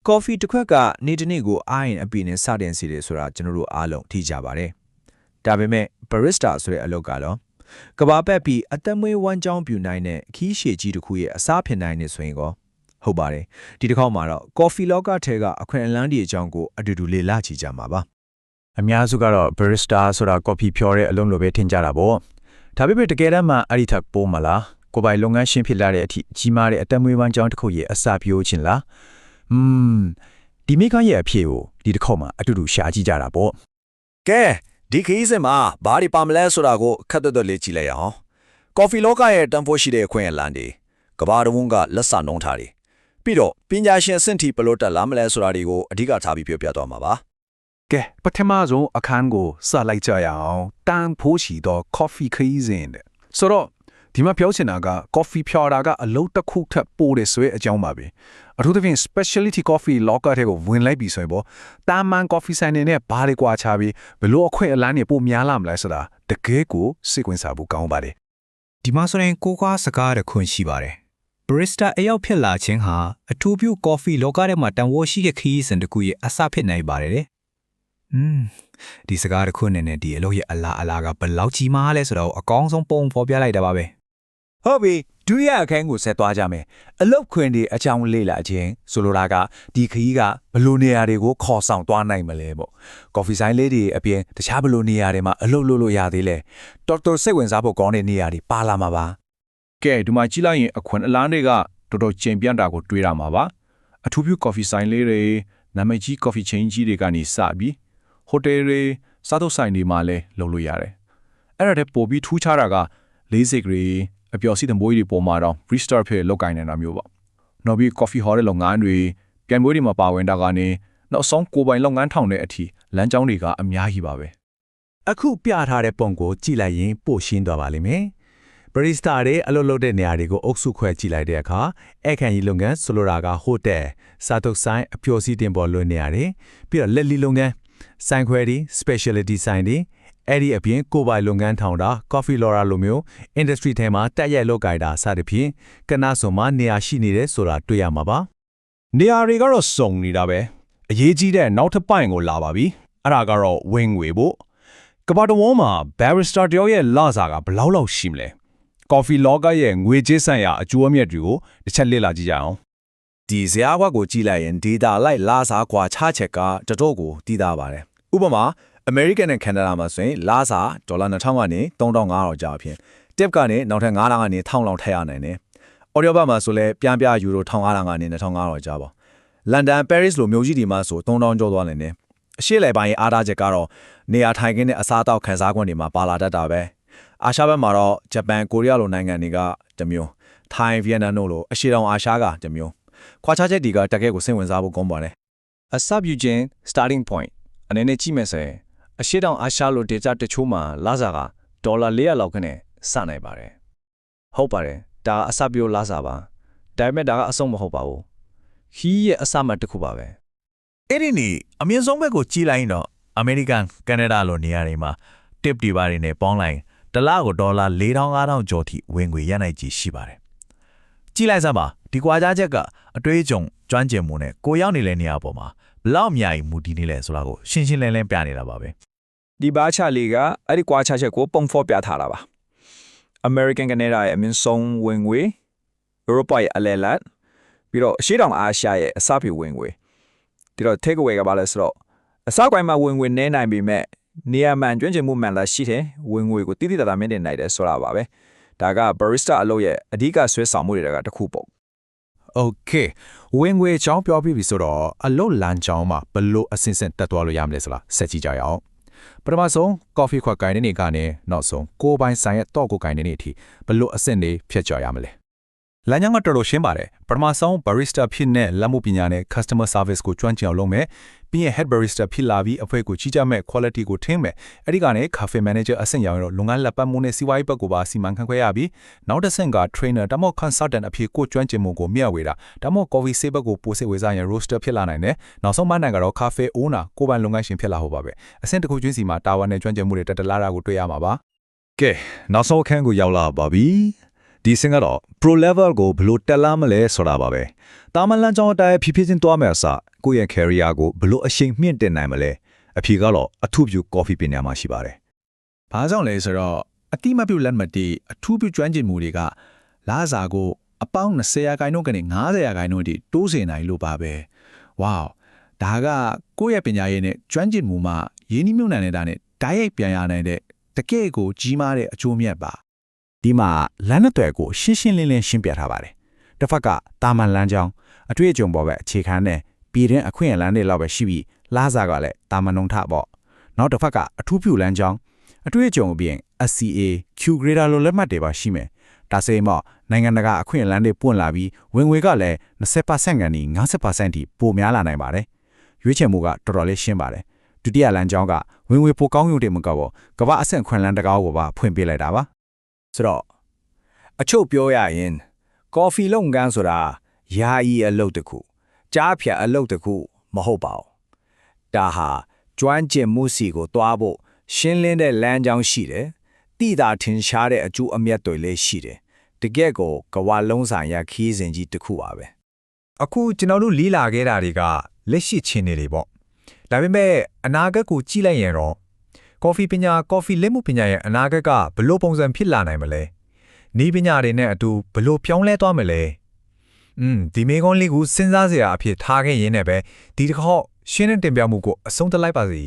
coffee တစ်ခွက်ကနေ့တစ်နေ့ကိုအားရင်အပီနဲ့စတင်စီတယ်ဆိုတာကျွန်တော်တို့အားလုံးသိကြပါတယ်ဒါပေမဲ့ barista ဆိုတဲ့အလုပ်ကတော့ကဘာပက်ပြီးအသက်မွေးဝမ်းကြောင်းပြူနိုင်တဲ့ခီးရှည်ကြီးတစ်ခုရဲ့အစားဖြစ်နိုင်နေဆိုရင်ကောဟုတ်ပါတယ်ဒီတစ်ခေါက်မှာတော့ coffee လောကထဲကအခွင့်အလမ်းတွေအကြောင်းကိုအတူတူလေ့လာကြည့်ကြမှာပါအများစုကတော့ barista ဆိုတာ coffee ဖြောတဲ့အလုံးလိုပဲထင်ကြတာပေါ့ဒါပေမဲ့တကယ်တမ်းမှအဲ့ဒီထက်ပိုမလားကိုယ်ပိုင်လုပ်ငန်းရှင်ဖြစ်လာတဲ့အထိကြီးမားတဲ့အသက်မွေးဝမ်းကြောင်းတစ်ခုရဲ့အစာပြိုးခြင်းလားဒီမိခရဲ့အဖြစ်ကိုဒီတစ်ခေါက်မှာအတူတူရှာကြည့်ကြတာပေါ့ကဲဒီခီးစင်မှာဘာတွေပါမလဲဆိုတာကိုခက်သွက်လေးကြည့်လိုက်အောင်ကော်ဖီလောကရဲ့တန်ဖိုးရှိတဲ့အခွင့်အလမ်းတွေကဘာတဝန်းကလက်ဆနှုံးထားတယ်ပြီးတော့ပညာရှင်အဆင့်ထိဘလို့တက်လာမလဲဆိုတာတွေကိုအဓိကထားပြီးပြောပြသွားမှာပါကဲပထမဆုံးအခန်းကိုစလိုက်ကြရအောင်တန်ဖိုးရှိသော coffee ခီးစင်ဆိုတော့ဒီမှာပြောချင်တာက coffee ဖြော်တာကအလုပ်တစ်ခုထပ်ပို့တယ်ဆိုတဲ့အကြောင်းပါပဲအထူးသဖြင့် specialty coffee locker တဲ့ကိုဝင်လိုက်ပြီဆိုရင်ပေါ့တာမန် coffee ဆိုင်တွေနဲ့ဘာတွေကွာခြားပြီးဘလို့အခွင့်အလမ်းတွေပိုများလာမလဲဆိုတာတကယ်ကိုစိတ်ဝင်စားဖို့ကောင်းပါတယ်ဒီမှာဆိုရင်ကိုကွာစကားတစ်ခွန်းရှိပါတယ် barista အရောက်ဖြစ်လာခြင်းဟာအထူးပြု coffee locker ထဲမှာတန်ဖိုးရှိတဲ့ခရီးစဉ်တစ်ခုရဲ့အစဖြစ်နိုင်ပါတယ်ဒီစကားတစ်ခုနဲ့ဒီအလုပ်ရဲ့အလားကဘယ်လောက်ကြီးမားလဲဆိုတော့အကောင်းဆုံးပုံဖော်ပြလိုက်တာပါပဲဟုတ်ပြီဒုတိယအခန်းကိုဆက်သွားကြမယ်အလုတ်ခွင်တွေအကြောင်းလေ့လာခြင်းဆိုလိုတာကဒီခရီးကဘယ်လိုနေရာတွေကိုခေါ်ဆောင်သွားနိုင်မလဲပေါ့ကော်ဖီဆိုင်လေးတွေအပြင်တခြားဘယ်လိုနေရာတွေမှာအလုတ်လုပ်လို့ရသေးလဲတော်တော်စိတ်ဝင်စားဖို့ကောင်းတဲ့နေရာတွေပါလာမှာပါကဲဒီမှာကြည့်လိုက်ရင်အခွင့်အလမ်းတွေကတော်တော်ကျဉ်ပြန့်တာကိုတွေ့ရမှာပါအထူးပြုကော်ဖီဆိုင်လေးတွေနာမည်ကြီးကော်ဖီချင်းကြီးတွေကနေစပြီးဟိုတယ်တွေစားသောက်ဆိုင်တွေမှာလည်းလုပ်လို့ရတယ်အဲ့ဒါတည်းပို့ပြီးထူးခြားတာကလေးစိတ်တွေအပျော်စီးတဲ့မွေးတွေပေါ်မှာတော့ restart ဖြစ်လောက်ကင်နေတာမျိုးပေါ့နောက်ပြီး coffee hall တဲ့လုပ်ငန်းတွေပြန်ပွဲတွေမှာပါဝင်တာကနေနောက်ဆုံးကိုပိုင်လုပ်ငန်းထောင်တဲ့အထိလမ်းကြောင်းတွေကအများကြီးပါပဲအခုပြထားတဲ့ပုံကိုကြည့်လိုက်ရင်ပိုရှင်းသွားပါလိမ့်မယ် barista တွေအလုပ်လုပ်တဲ့နေရာတွေကိုအုပ်စုခွဲကြည့်လိုက်တဲ့အခါအခန်းကြီးလုပ်ငန်းဆိုလိုတာကဟိုတယ်စားတုပ်ဆိုင်အပျော်စီးတင်ပေါ်လွှင့်နေရတယ်ပြီးတော့လက်လီလုပ်ငန်းဆိုင်ခွဲတွေ specialty ဆိုင်တွေအဲ့ဒီအပြင်ကိုပိုင်လုပ်ငန်းထောင်တာ coffee laura လိုမျိုး industry ထဲမှာတက်ရိုက်လုပ်ကြတာစသဖြင့်ကနဆိုမှနေရာရှိနေတယ်ဆိုတာတွေ့ရမှာပါနေရာတွေကတော့စုံနေတာပဲအရေးကြီးတဲ့နောက်တစ်ပိုင်းကိုလာပါပြီအဲ့ဒါကတော့ဝင်ငွေဖို့ကဘာတဝန်းမှာ barista တယောက်ရဲ့လစာကဘယ်လောက်ရှိမလဲ coffee logger ရဲ့ငွေကြေးဆိုင်ရာအကျိုးအမြတ်တွေကိုတစ်ချက်လေ့လာကြည့်ကြအောင်ဒီဇာတ်ဝက်ကိုကြည့်လိုက်ရင် data လိုက်လာစားကွာခြားချက်ကတတော့ကိုတည်တာပါတယ်ဥပမာAmerican နဲ့ Canada မှာဆိုရင်လာစာဒေါ်လာ2000ကနေ3500ကျအဖြစ် tip ကနေနောက်ထပ်9000ကနေ1000လောက်ထည့်ရနိုင်တယ်။ Audio ဘတ်မှာဆိုလဲပြန်ပြယူရို1500ကနေ2500ကျပါ။ London Paris လိုမြို့ကြီးတွေမှာဆို3000ကျော်သွားနိုင်တယ်။အရှေ့လေပိုင်းအားထားချက်ကတော့နေရာထိုင်ခင်းနဲ့အစားအသောက်ခန်းစားခွင့်တွေမှာပါလာတတ်တာပဲ။အာရှဘက်မှာတော့ဂျပန်ကိုရီးယားလိုနိုင်ငံတွေကတမျိုး။ Thai Vietnam တို့လိုအရှေ့တောင်အာရှကတမျိုး။ခွာခြားချက်တွေကတကယ်ကိုစိတ်ဝင်စားဖို့ကောင်းပါတယ်။ အစပြုခြင်း starting point အနေနဲ့ကြည့်မယ်ဆိုရင်အရှိတောင်အာရှလိုဒေတာတချို့မှာလာစာကဒေါ်လာ400လောက်ခနဲ့စနိုင်ပါတယ်ဟုတ်ပါတယ်ဒါအစပြုလာစာပါဒါပေမဲ့ဒါကအဆုံးမဟုတ်ပါဘူးခီးရဲ့အစမှတ်တစ်ခုပါပဲအဲ့ဒီနေ့အမြင့်ဆုံးဘက်ကိုကြည့်လိုက်ရင်တော့ American Canada လိုနေရာတွေမှာ tip တွေပါနေပေါင်းလိုက်တစ်လကိုဒေါ်လာ4500ကျော်ထိဝင်ငွေရနိုင်ကြီးရှိပါတယ်ကြည့်လိုက်စမ်းပါဒီကွာခြားချက်ကအတွေးအကြုံကျွမ်းကျင်မှုနဲ့ကိုရောက်နေတဲ့နေရာပေါ်မှာဘလောက်အများကြီးမူတည်နေလဲဆိုတာကိုရှင်းရှင်းလင်းလင်းပြနေတာပါပဲဒီဘာချလေးကအဲ့ဒီကွာခြားချက်ကိုပုံဖော်ပြထားတာပါ American Canada ရဲ့အမြင့်ဆုံးဝင်ငွေ Europe ရဲ့အလဲလက်ပြီးတော့အရှေ့တောင်အာရှရဲ့အစပြုဝင်ငွေဒီတော့ take away ကဘာလဲဆိုတော့အစကွိုင်းမှာဝင်ငွေနည်းနိုင်ပေမဲ့နေရာမှန်ကျွမ်းကျင်မှုမှန်လာရှိတယ်ဝင်ငွေကိုတိတိတသားမြင့်တင်နိုင်တယ်ဆိုတာပါပဲဒါက barista အလုပ်ရဲ့အဓိကဆွဲဆောင်မှုတွေကတစ်ခုပေါ့Okay ဝင်ငွေချောင်းပြောပြပြီဆိုတော့အလုတ်လမ်းချောင်းမှာဘလို့အစင်စင်တက်သွားလို့ရမလဲဆိုတာဆက်ကြည့်ကြရအောင်ပထမဆုံး coffee ခွက်ကိုင်းနေကနေနောက်ဆုံးကိုပိုင်ဆိုင်ရဲ့တော့ကိုကိုင်းနေအထိဘလို့အစင်တွေဖြတ်ကျော်ရမလဲလမ်းကြောင်းကတော်တော်ရှင်းပါတယ်ပထမဆုံး barista ဖြစ်တဲ့လက်မှုပညာနဲ့ customer service ကိုကျွမ်းကျင်အောင်လုပ်မယ်ပြီးရင် head barista ဖြစ်လာပြီးအဖွဲ့ကိုကြီးကြပ်မဲ့ quality ကိုထင်းမယ်အဲ့ဒီကနေ cafe manager အဆင့်ရောက်ရင်တော့လုပ်ငန်းလက်ပတ်မှုနဲ့စီးပွားရေးဘက်ကိုပါစီမံခန့်ခွဲရပြီးနောက်တစ်ဆင့်က trainer ဒါမှမဟုတ် consultant အဖြစ်ကိုကျွမ်းကျင်မှုကိုမျှဝေတာဒါမှမဟုတ် coffee ဆေးဘက်ကိုပို့စစ်ဝေစားရင် roaster ဖြစ်လာနိုင်တယ်နောက်ဆုံးမှနိုင်ကတော့ cafe owner ကိုပိုင်လုပ်ငန်းရှင်ဖြစ်လာဟုတ်ပါပဲအဆင့်တစ်ခုချင်းစီမှာတာဝန်နဲ့ကျွမ်းကျင်မှုတွေတက်တလာတာကိုတွေ့ရမှာပါကဲနောက်ဆုံးအခန်းကိုရောက်လာပါပြီ ဒီစင်ကတော့ pro level ကိုဘလို့တက်လာမလဲဆိုတာပါပဲတာမန်လမ်းကြောင်းအတိုင်းဖြည်းဖြည်းချင်းသွားမယ်အစားကိုယ့်ရဲ့ career ကိုဘလို့အရှိန်မြင့်တင်နိုင်မလဲအဖြေကတော့အထူးပြု coffee ပညာမှာရှိပါတယ် ။ဘာကြောင့်လဲဆိုတော့အတိမပြုတ်လက်မှတ်တီအထူးပြုကျွမ်းကျင်မှုတွေကလာစာကိုအပေါင်း20ရာခိုင်နှုန်းကနေ90ရာခိုင်နှုန်းအထိတိုးစေနိုင်လို့ပါပဲ။ဝေါဒါကကိုယ့်ရဲ့ပညာရေးနဲ့ကျွမ်းကျင်မှုမှာရင်းနှီးမြှုပ်နှံနေတာနဲ့တိုက်ရိုက်ပြန်ရနိုင်တဲ့တကယ့်ကိုကြီးမားတဲ့အကျိုးမြတ်ပါ။ဒီမှာလမ်းတွေကိုရှင်းရှင်းလင်းလင်းရှင်းပြထားပါတယ်။တစ်ဖက်ကတာမန်လမ်းကြောင်းအတွေ့အကြုံပေါ်ပဲအခြေခံတဲ့ပြည်တွင်းအခွင့်အလမ်းတွေလောက်ပဲရှိပြီးလာစာကလည်းတာမန်နှုန်းထပေါ့။နောက်တစ်ဖက်ကအထူးပြုလမ်းကြောင်းအတွေ့အကြုံအပြင် SCA, Q grader လိုလက်မှတ်တွေပါရှိမယ်။ဒါဆိုရင်တော့နိုင်ငံတကာအခွင့်အလမ်းတွေပွင့်လာပြီးဝင်ငွေကလည်း20%ကနေ50%ထိပိုများလာနိုင်ပါတယ်။ရွေးချယ်မှုကတော်တော်လေးရှင်းပါတယ်။ဒုတိယလမ်းကြောင်းကဝင်ငွေပိုကောင်းရုံတည်းမကဘူးကမ္ဘာအဆင့်ခွင့်လန်းတကားကိုပါဖွင့်ပေးလိုက်တာပါ ဆိုတော့အချုပ်ပြောရရင် coffee လုပ်ငန်းဆိုတာယာယီအလုပ်တစ်ခုကြားဖြတ်အလုပ်တစ်ခုမဟုတ်ပါဘူးဒါဟာကျွမ်းကျင်မှုစီကိုတွားဖို့ရှင်းလင်းတဲ့လမ်းကြောင်းရှိတယ်တိတာထင်ရှားတဲ့အကျိုးအမြတ်တွေလည်းရှိတယ်တကယ့်ကိုကဝါလုံးဆိုင်ရာခီးစဉ်ကြီးတစ်ခုပါပဲ အခုကျွန်တော်တို့လီးလာခဲ့တာတွေကလက်ရှိချင်းနေတွေပေါ့ဒါပေမဲ့အနာဂတ်ကိုကြည့်လိုက်ရင်တော့ coffee ပညာ coffee လက်မှုပညာရဲ့အနာဂတ်ကဘလို့ပုံစံဖြစ်လာနိုင်မလဲနီးပညာတွေနဲ့အတူဘလို့ပြောင်းလဲသွားမလဲဒီမေကွန်လေးကိုစဉ်းစားစရာအဖြစ်ထားခဲ့ရင်းနဲ့ပဲဒီတစ်ခေါက်ရှင်းတဲ့တင်ပြမှုကိုအဆုံးသတ်လိုက်ပါစီ